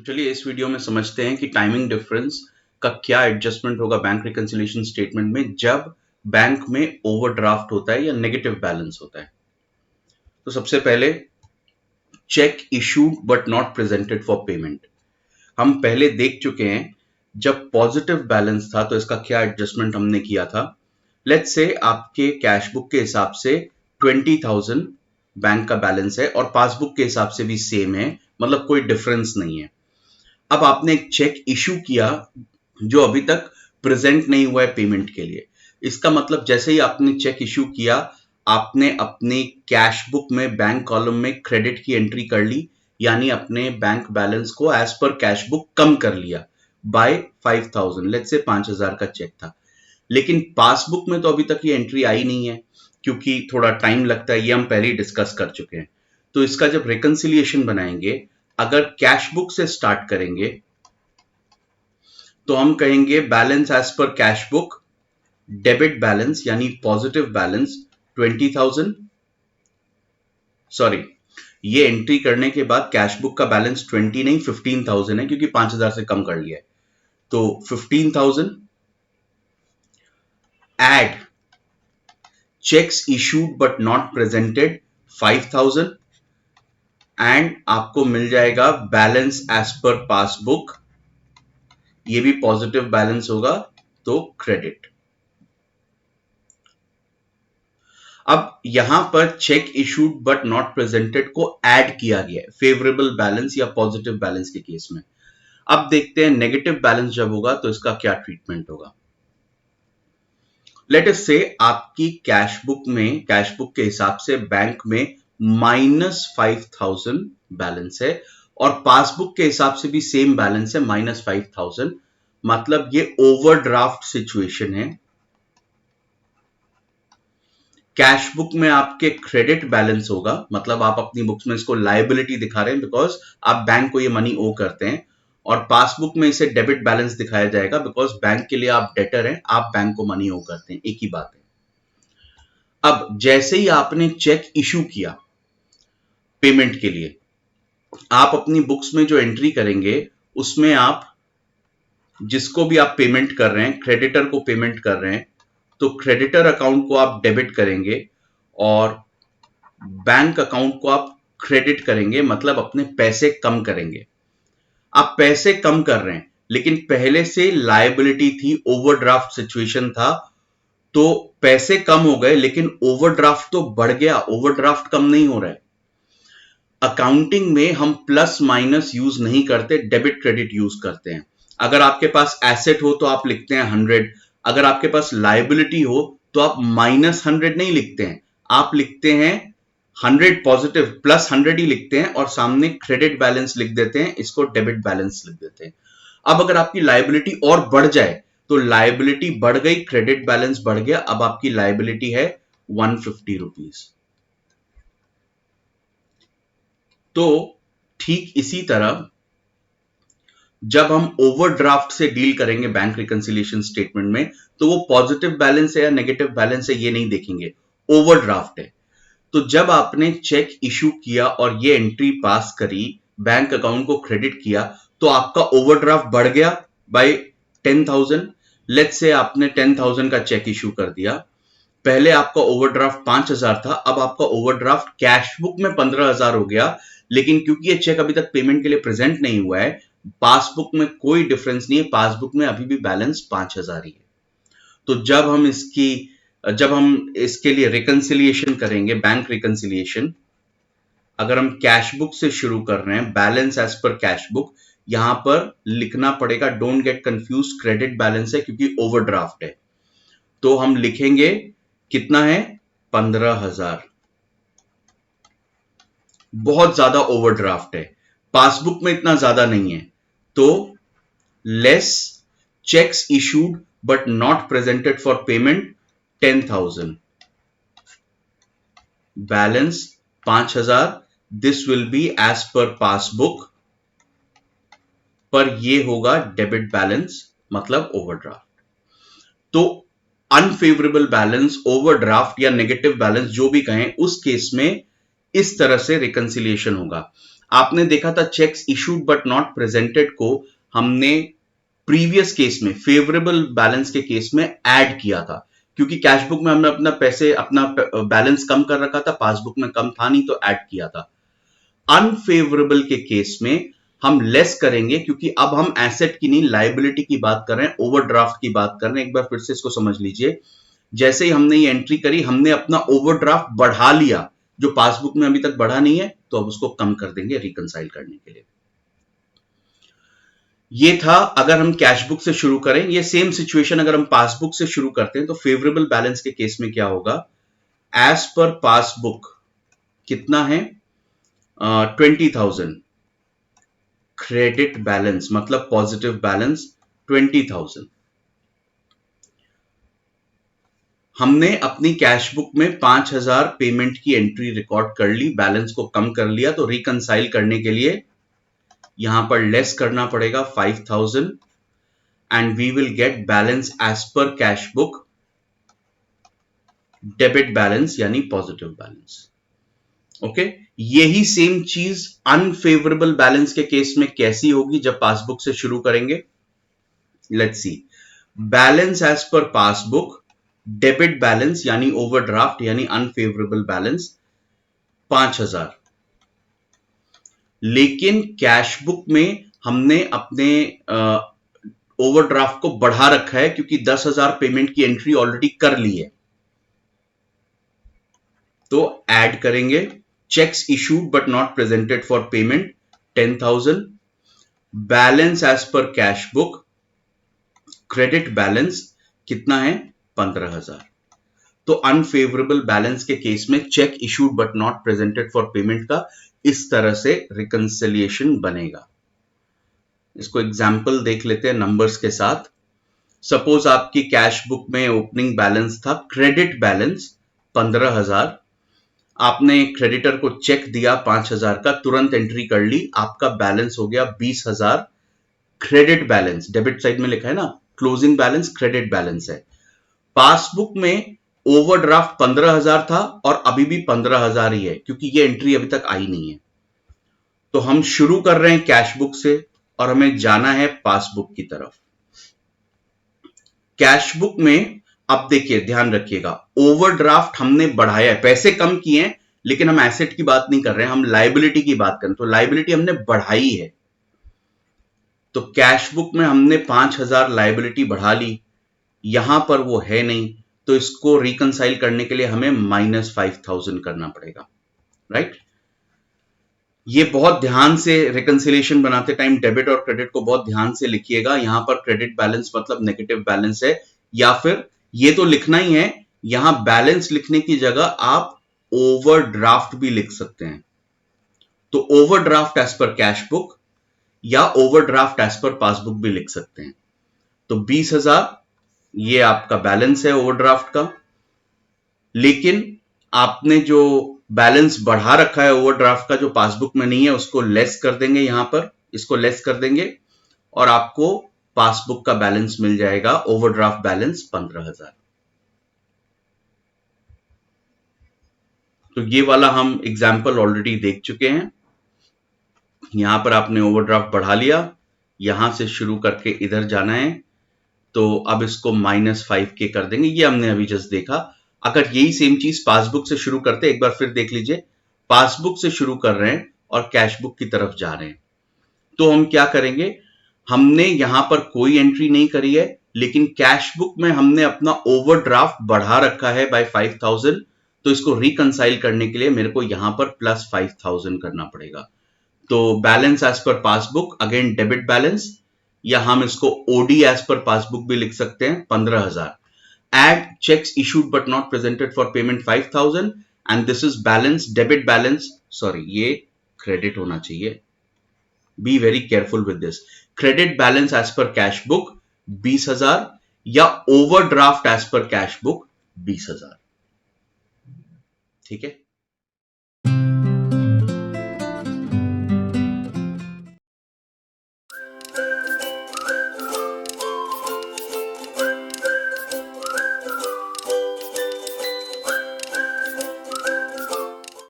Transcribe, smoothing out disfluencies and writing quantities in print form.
चलिए इस वीडियो में समझते हैं कि टाइमिंग डिफरेंस का क्या एडजस्टमेंट होगा बैंक रिकंसिलिएशन स्टेटमेंट में जब बैंक में ओवरड्राफ्ट होता है या नेगेटिव बैलेंस होता है। तो सबसे पहले check issued but not presented for payment. हम पहले देख चुके हैं जब पॉजिटिव बैलेंस था तो इसका क्या एडजस्टमेंट हमने किया था। लेट्स से आपके कैश बुक के हिसाब से 20,000 बैंक का बैलेंस है और पासबुक के हिसाब से भी सेम है, मतलब कोई डिफरेंस नहीं है। अब आपने एक चेक इशू किया जो अभी तक प्रेजेंट नहीं हुआ है पेमेंट के लिए। इसका मतलब जैसे ही आपने चेक इशू किया, आपने अपनी कैश बुक में बैंक कॉलम में क्रेडिट की एंट्री कर ली, यानी अपने बैंक बैलेंस को एज पर कैश बुक कम कर लिया बाय 5,000। लेट्स से 5,000 का चेक था, लेकिन पासबुक में तो अभी तक ये एंट्री आई नहीं है क्योंकि थोड़ा टाइम लगता है, ये हम पहले ही डिस्कस कर चुके हैं। तो इसका जब रिकंसिलिएशन बनाएंगे, अगर कैश बुक से स्टार्ट करेंगे तो हम कहेंगे balance as per cash book, debit balance यानी पॉजिटिव बैलेंस 20,000। सॉरी, ये एंट्री करने के बाद कैश बुक का बैलेंस 20 नहीं 15,000 है क्योंकि 5,000 से कम कर लिया है। तो 15,000 add cheques issued but not presented 5,000 and आपको मिल जाएगा बैलेंस एज पर पासबुक, ये भी पॉजिटिव बैलेंस होगा तो क्रेडिट। अब यहां पर check issued but not presented को ऐड किया गया है फेवरेबल बैलेंस या पॉजिटिव बैलेंस के केस में। अब देखते हैं नेगेटिव बैलेंस जब होगा तो इसका क्या ट्रीटमेंट होगा। लेट अस से आपकी कैश बुक के हिसाब से बैंक में -5,000 बैलेंस है और पासबुक के हिसाब से भी सेम बैलेंस है -5,000। मतलब ये ओवरड्राफ्ट सिचुएशन है। कैश बुक में आपके क्रेडिट बैलेंस होगा, मतलब आप अपनी बुक्स में इसको लायबिलिटी दिखा रहे हैं बिकॉज आप बैंक को ये मनी ओ करते हैं, और पासबुक में इसे डेबिट बैलेंस दिखाया जाएगा बिकॉज बैंक के लिए आप डेटर हैं, आप बैंक को मनी ओ करते हैं, एक ही बात है। अब जैसे ही आपने चेक इशू किया पेमेंट के लिए, आप अपनी बुक्स में जो एंट्री करेंगे उसमें आप जिसको भी आप पेमेंट कर रहे हैं, क्रेडिटर को पेमेंट कर रहे हैं, तो क्रेडिटर अकाउंट को आप डेबिट करेंगे और बैंक अकाउंट को आप क्रेडिट करेंगे, मतलब अपने पैसे कम करेंगे। आप पैसे कम कर रहे हैं लेकिन पहले से लायबिलिटी थी, ओवरड्राफ्ट सिचुएशन था, तो पैसे कम हो गए लेकिन ओवरड्राफ्ट तो बढ़ गया, ओवरड्राफ्ट कम नहीं हो रहा है। अकाउंटिंग में हम प्लस माइनस यूज नहीं करते, डेबिट क्रेडिट यूज करते हैं। अगर आपके पास एसेट हो तो आप लिखते हैं 100, अगर आपके पास लायबिलिटी हो तो आप -100 नहीं लिखते हैं, आप लिखते हैं 100 पॉजिटिव प्लस 100 ही लिखते हैं और सामने क्रेडिट बैलेंस लिख देते हैं, इसको डेबिट बैलेंस लिख देते हैं। अब अगर आपकी लायबिलिटी और बढ़ जाए तो लायबिलिटी बढ़ गई, क्रेडिट बैलेंस बढ़ गया, अब आपकी लायबिलिटी है 150 रुपीज। तो ठीक इसी तरह जब हम ओवरड्राफ्ट से डील करेंगे बैंक रिकंसिलिएशन स्टेटमेंट में, तो वो पॉजिटिव बैलेंस है या नेगेटिव बैलेंस है ये नहीं देखेंगे, ओवरड्राफ्ट है। तो जब आपने चेक इशू किया और ये एंट्री पास करी, बैंक अकाउंट को क्रेडिट किया, तो आपका ओवरड्राफ्ट बढ़ गया बाय 10,000। लेट्स से आपने 10,000 का चेक इशू कर दिया, पहले आपका ओवरड्राफ्ट 5,000 था, अब आपका ओवरड्राफ्ट कैश बुक में 15,000 हो गया, लेकिन क्योंकि ये चेक अभी तक पेमेंट के लिए प्रेजेंट नहीं हुआ है, पासबुक में कोई डिफरेंस नहीं है, पासबुक में अभी भी बैलेंस 5,000 ही है। तो जब हम इसके लिए रिकंसिलिएशन करेंगे, बैंक रिकंसिलिएशन, अगर हम कैश बुक से शुरू कर रहे हैं, balance as per cash book, यहां पर लिखना पड़ेगा, don't get confuse, credit balance है क्योंकि ओवरड्राफ्ट है। तो हम लिखेंगे कितना है, 15,000। बहुत ज्यादा ओवरड्राफ्ट है, पासबुक में इतना ज्यादा नहीं है, तो less cheques issued but not presented for payment 10,000, balance 5,000, this will be as per passbook, पर ये होगा डेबिट बैलेंस, मतलब ओवरड्राफ्ट। तो अनफेवरेबल बैलेंस, ओवरड्राफ्ट या नेगेटिव बैलेंस जो भी कहें, उस केस में इस तरह से रिकंसिलिएशन होगा। आपने देखा था cheques issued but not presented को हमने प्रीवियस केस में फेवरेबल बैलेंस के केस में ऐड किया था, क्योंकि कैश बुक में हमने अपना बैलेंस कम कर रखा था, पासबुक में कम था नहीं तो ऐड किया था। अनफेवरेबल के केस में हम लेस करेंगे, क्योंकि अब हम एसेट की नहीं लायबिलिटी की बात कर रहे हैं, ओवरड्राफ्ट की बात कर रहे हैं। एक बार फिर से इसको समझ लीजिए, जैसे ही हमने ये एंट्री करी हमने अपना ओवरड्राफ्ट बढ़ा लिया, जो पासबुक में अभी तक बढ़ा नहीं है, तो अब उसको कम कर देंगे रिकंसाइल करने के लिए। ये था अगर हम कैश बुक से शुरू करें। ये सेम सिचुएशन अगर हम पासबुक से शुरू करते हैं तो फेवरेबल बैलेंस के केस में क्या होगा, एज पर पासबुक कितना है 20,000, क्रेडिट बैलेंस मतलब पॉजिटिव बैलेंस 20,000। हमने अपनी कैश बुक में 5,000 पेमेंट की एंट्री रिकॉर्ड कर ली, बैलेंस को कम कर लिया, तो रिकंसाइल करने के लिए यहां पर लेस करना पड़ेगा 5,000 and we will get balance as per cash book, debit balance यानी पॉजिटिव बैलेंस। ओके, यही सेम चीज अनफेवरेबल बैलेंस के केस में कैसी होगी जब पासबुक से शुरू करेंगे। Let's see, balance as per passbook, debit balance यानी ओवरड्राफ्ट यानी अनफेवरेबल बैलेंस 5,000, लेकिन कैश बुक में हमने अपने ओवरड्राफ्ट को बढ़ा रखा है, क्योंकि 10,000 पेमेंट की एंट्री ऑलरेडी कर ली है। तो ऐड करेंगे cheques issued but not presented for payment 10,000, balance as per cash book, credit balance कितना है 15,000। तो अनफेवरेबल बैलेंस के केस में cheque issued but not presented for payment का इस तरह से रिकंसिलिएशन बनेगा। इसको एग्जाम्पल देख लेते हैं नंबर्स के साथ। सपोज आपकी कैश बुक में ओपनिंग बैलेंस था क्रेडिट बैलेंस 15,000, आपने क्रेडिटर को चेक दिया 5,000 का, तुरंत एंट्री कर ली, आपका बैलेंस हो गया 20,000 क्रेडिट बैलेंस। डेबिट साइड में लिखा है ना क्लोजिंग बैलेंस, क्रेडिट बैलेंस है। पासबुक में ओवरड्राफ्ट 15,000 था और अभी भी 15,000 ही है, क्योंकि ये एंट्री अभी तक आई नहीं है। तो हम शुरू कर रहे हैं कैश बुक से और हमें जाना है पासबुक की तरफ। कैश बुक में अब देखिए, ध्यान रखिएगा, ओवरड्राफ्ट हमने बढ़ाया है, पैसे कम किए हैं, लेकिन हम एसेट की बात नहीं कर रहे हैं, हम लायबिलिटी की बात कर रहे हैं। तो लायबिलिटी हमने बढ़ाई है, तो कैश बुक में हमने 5,000 लायबिलिटी बढ़ा ली, यहां पर वो है नहीं, तो इसको रिकंसाइल करने के लिए हमें -5,000 करना पड़ेगा, राइट। ये बहुत ध्यान से रिकंसिलिएशन बनाते टाइम डेबिट और क्रेडिट को बहुत ध्यान से लिखिएगा। यहां पर क्रेडिट बैलेंस मतलब नेगेटिव बैलेंस है, या फिर ये तो लिखना ही है, यहां बैलेंस लिखने की जगह आप ओवरड्राफ्ट भी लिख सकते हैं। तो overdraft as per cash book या ओवरड्राफ्ट एज पर पासबुक भी लिख सकते हैं। तो 20,000 ये आपका बैलेंस है ओवरड्राफ्ट का, लेकिन आपने जो बैलेंस बढ़ा रखा है ओवरड्राफ्ट का जो पासबुक में नहीं है, उसको लेस कर देंगे, यहां पर इसको लेस कर देंगे और आपको पासबुक का बैलेंस मिल जाएगा, ओवरड्राफ्ट बैलेंस 15,000। तो ये वाला हम एग्जाम्पल ऑलरेडी देख चुके हैं। यहां पर आपने ओवरड्राफ्ट बढ़ा लिया, यहां से शुरू करके इधर जाना है, तो अब इसको -5K कर देंगे, ये हमने अभी जस्ट देखा। अगर यही सेम चीज पासबुक से शुरू करते, एक बार फिर देख लीजिए, पासबुक से शुरू कर रहे हैं और कैश बुक की तरफ जा रहे हैं, तो हम क्या करेंगे, हमने यहां पर कोई एंट्री नहीं करी है, लेकिन कैश बुक में हमने अपना ओवरड्राफ्ट बढ़ा रखा है बाय 5,000, तो इसको रिकंसाइल करने के लिए मेरे को यहां पर +5,000 करना पड़ेगा। तो balance as per passbook, again debit balance, या हम इसको ओडी एज पर पासबुक भी लिख सकते हैं 15,000, add cheques issued but not presented for payment 5,000 and this is balance, debit balance, sorry ये क्रेडिट होना चाहिए, be very careful with this, credit balance as per cash book 20,000 या overdraft as per cash book 20,000, ठीक है।